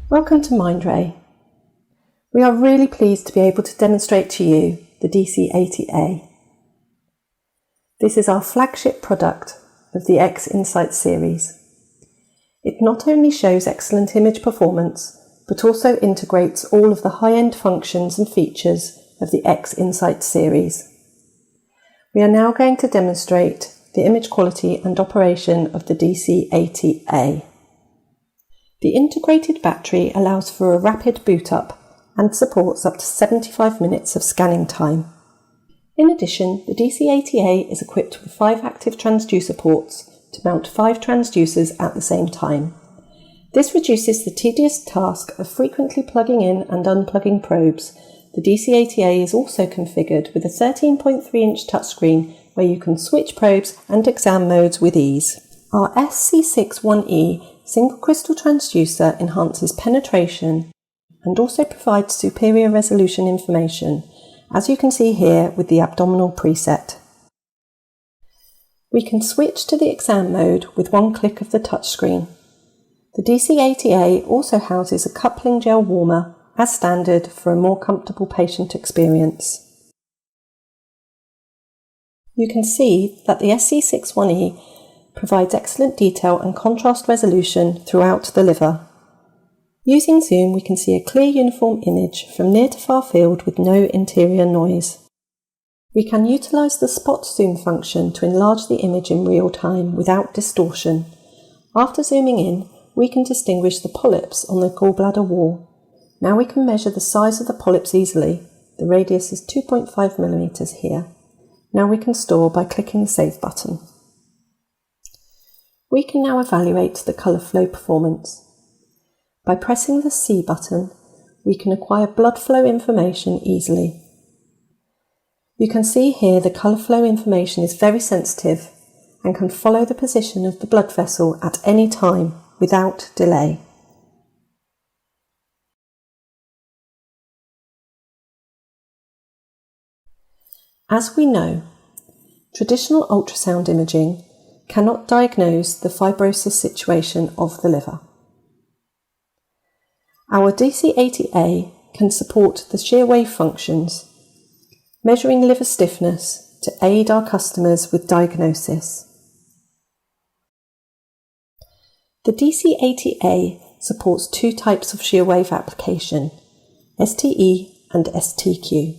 Welcome to Mindray. We are really pleased to be able to demonstrate to you the DC-80A. This is our flagship product of the X Insight series. It not only shows excellent image performance, but also integrates all of the high-end functions and features of the X Insight series. We are now going to demonstrate the image quality and operation of the DC-80A. The integrated battery allows for a rapid boot up and supports up to 75 minutes of scanning time. In addition, the DC-80A is equipped with 5 active transducer ports to mount 5 transducers at the same time. This reduces the tedious task of frequently plugging in and unplugging probes. The DC-80A is also configured with a 13.3-inch touchscreen where you can switch probes and exam modes with ease. Our SC61E single crystal transducer enhances penetration and also provides superior resolution information, as you can see here with the abdominal preset. We can switch to the exam mode with one click of the touchscreen. The DC-80A also houses a coupling gel warmer as standard for a more comfortable patient experience. You can see that the SC61E provides excellent detail and contrast resolution throughout the liver. Using zoom, we can see a clear uniform image from near to far field with no interior noise. We can utilise the spot zoom function to enlarge the image in real time without distortion. After zooming in, we can distinguish the polyps on the gallbladder wall. Now we can measure the size of the polyps easily. The radius is 2.5 millimeters here. Now we can store by clicking the Save button. We can now evaluate the colour flow performance. By pressing the C button, we can acquire blood flow information easily. You can see here the colour flow information is very sensitive and can follow the position of the blood vessel at any time without delay. As we know, traditional ultrasound imaging cannot diagnose the fibrosis situation of the liver. Our DC-80A can support the shear wave functions, measuring liver stiffness to aid our customers with diagnosis. The DC-80A supports 2 types of shear wave application, STE and STQ.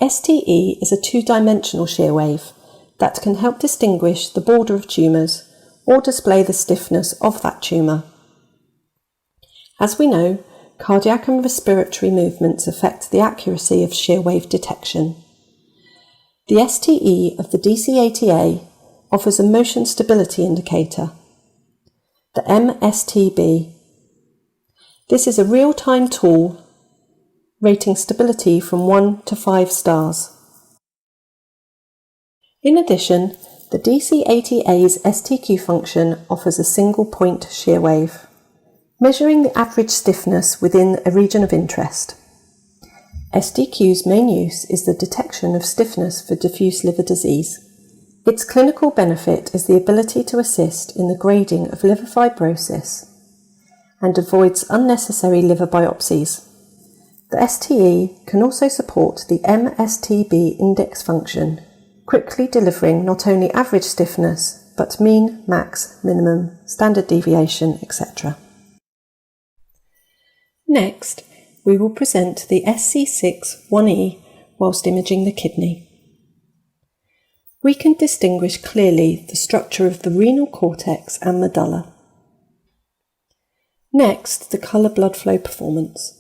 STE is a 2-dimensional shear wave that can help distinguish the border of tumours or display the stiffness of that tumour. As we know, cardiac and respiratory movements affect the accuracy of shear wave detection. The STE of the DC-80A offers a motion stability indicator, the MSTB. This is a real-time tool rating stability from 1 to 5 stars. In addition, the DC-80A's STQ function offers a single point shear wave, measuring the average stiffness within a region of interest. STQ's main use is the detection of stiffness for diffuse liver disease. Its clinical benefit is the ability to assist in the grading of liver fibrosis and avoids unnecessary liver biopsies. The STE can also support the MSTB index function, quickly delivering not only average stiffness, but mean, max, minimum, standard deviation, etc. Next, we will present the SC61E whilst imaging the kidney. We can distinguish clearly the structure of the renal cortex and medulla. Next, the colour blood flow performance.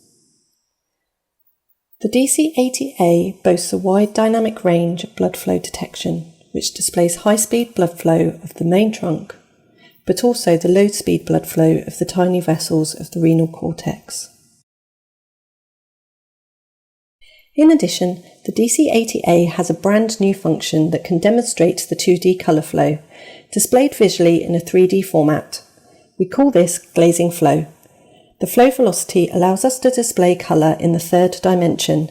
The DC-80A boasts a wide dynamic range of blood flow detection, which displays high-speed blood flow of the main trunk, but also the low-speed blood flow of the tiny vessels of the renal cortex. In addition, the DC-80A has a brand new function that can demonstrate the 2D colour flow, displayed visually in a 3D format. We call this glazing flow. The flow velocity allows us to display colour in the 3rd dimension.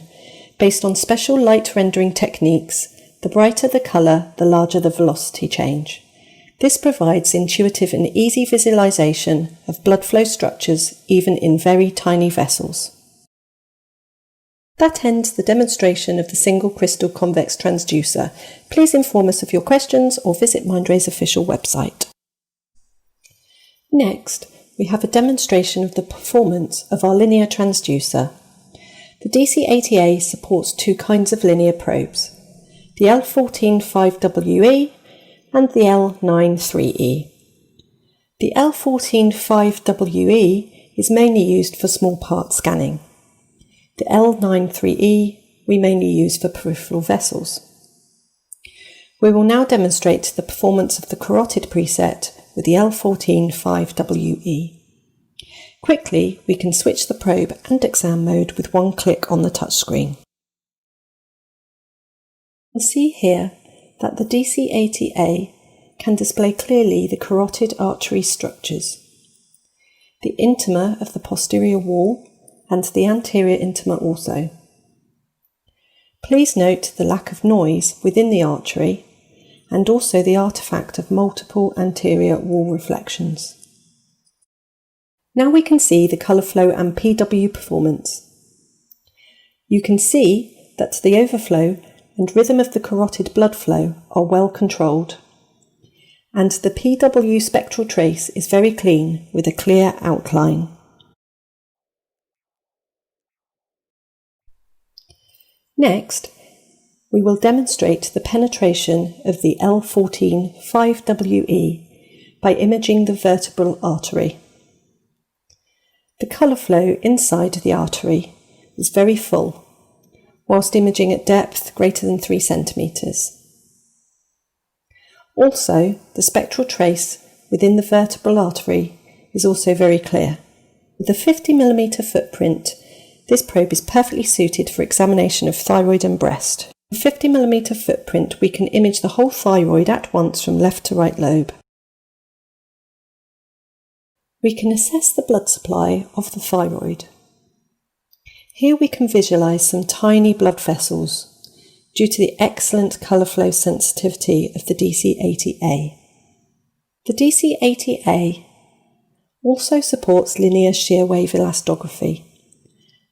Based on special light rendering techniques, the brighter the colour, the larger the velocity change. This provides intuitive and easy visualization of blood flow structures even in very tiny vessels. That ends the demonstration of the single crystal convex transducer. Please inform us of your questions or visit Mindray's official website. Next, we have a demonstration of the performance of our linear transducer. The DC-80A supports two kinds of linear probes, the L14-5WE and the L9-3E. The L14-5WE is mainly used for small part scanning. The L9-3E we mainly use for peripheral vessels. We will now demonstrate the performance of the carotid preset with the L14-5WE. Quickly, we can switch the probe and exam mode with one click on the touchscreen. You'll see here that the DC-80A can display clearly the carotid artery structures, the intima of the posterior wall and the anterior intima also. Please note the lack of noise within the artery and also the artefact of multiple anterior wall reflections. Now we can see the colour flow and PW performance. You can see that the overflow and rhythm of the carotid blood flow are well controlled, and the PW spectral trace is very clean with a clear outline. Next, we will demonstrate the penetration of the L14-5WE by imaging the vertebral artery. The colour flow inside the artery is very full, whilst imaging at depth greater than 3 centimetres. Also, the spectral trace within the vertebral artery is also very clear. With a 50mm footprint, this probe is perfectly suited for examination of thyroid and breast. With a 50mm footprint, we can image the whole thyroid at once from left to right lobe. We can assess the blood supply of the thyroid. Here we can visualise some tiny blood vessels due to the excellent colour flow sensitivity of the DC-80A. The DC-80A also supports linear shear wave elastography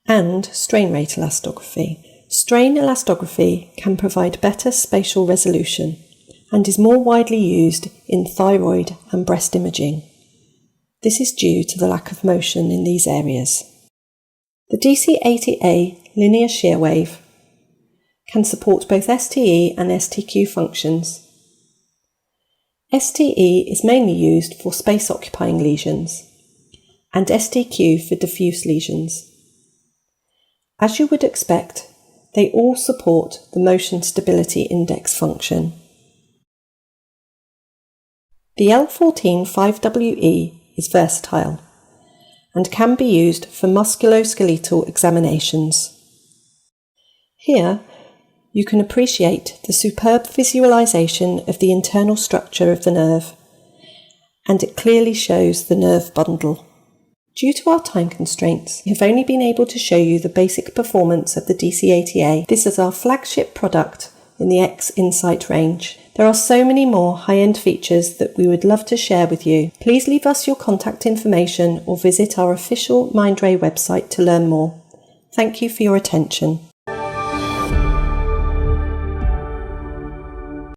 and strain rate elastography. Strain elastography can provide better spatial resolution and is more widely used in thyroid and breast imaging. This is due to the lack of motion in these areas. The DC-80A linear shear wave can support both STE and STQ functions. STE is mainly used for space-occupying lesions and STQ for diffuse lesions. As you would expect, they all support the motion stability index function. The L14-5WE is versatile and can be used for musculoskeletal examinations. Here, you can appreciate the superb visualization of the internal structure of the nerve, and it clearly shows the nerve bundle. Due to our time constraints, we have only been able to show you the basic performance of the DC-80A. This is our flagship product in the X Insight range. There are so many more high-end features that we would love to share with you. Please leave us your contact information or visit our official Mindray website to learn more. Thank you for your attention.